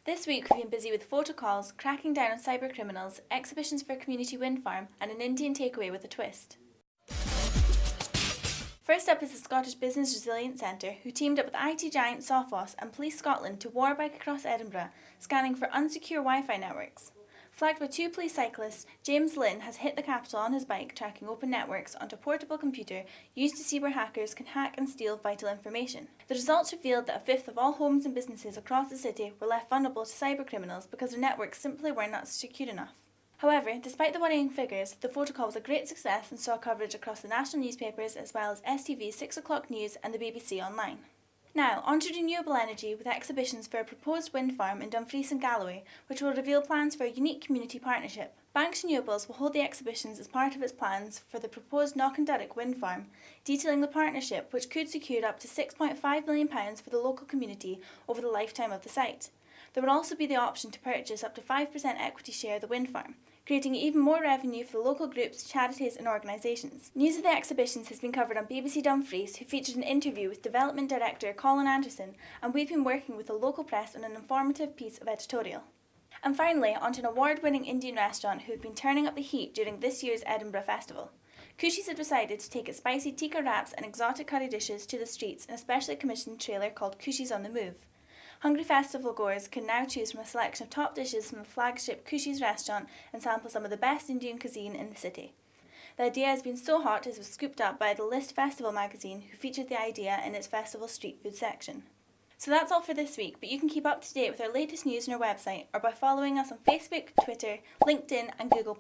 This week we've been busy with photocalls, cracking down on cyber criminals, exhibitions for a community wind farm and an Indian takeaway with a twist. First up is the Scottish Business Resilience Centre, who teamed up with IT giant Sophos and Police Scotland to warbike across Edinburgh, scanning for unsecure Wi-Fi networks. Flagged by two police cyclists, James Lynn has hit the capital on his bike tracking open networks onto a portable computer used to see where hackers can hack and steal vital information. The results revealed that a fifth of all homes and businesses across the city were left vulnerable to cyber criminals because their networks simply were not secure enough. However, despite the worrying figures, the photocall was a great success and saw coverage across the national newspapers as well as STV's 6 o'clock news and the BBC Online. Now, on to renewable energy with exhibitions for a proposed wind farm in Dumfries and Galloway, which will reveal plans for a unique community partnership. Banks Renewables will hold the exhibitions as part of its plans for the proposed Knockandurrock wind farm, detailing the partnership which could secure up to £6.5 million for the local community over the lifetime of the site. There will also be the option to purchase up to 5% equity share of the wind farm, creating even more revenue for the local groups, charities and organisations. News of the exhibitions has been covered on BBC Dumfries, who featured an interview with Development Director Colin Anderson, and we've been working with the local press on an informative piece of editorial. And finally, onto an award-winning Indian restaurant who have been turning up the heat during this year's Edinburgh Festival. Kushi's have decided to take its spicy tikka wraps and exotic curry dishes to the streets in a specially commissioned trailer called Kushi's on the Move. Hungry festival goers can now choose from a selection of top dishes from the flagship Kushi's restaurant and sample some of the best Indian cuisine in the city. The idea has been so hot it was scooped up by the List Festival magazine, who featured the idea in its festival street food section. So that's all for this week, but you can keep up to date with our latest news on our website or by following us on Facebook, Twitter, LinkedIn and Google+.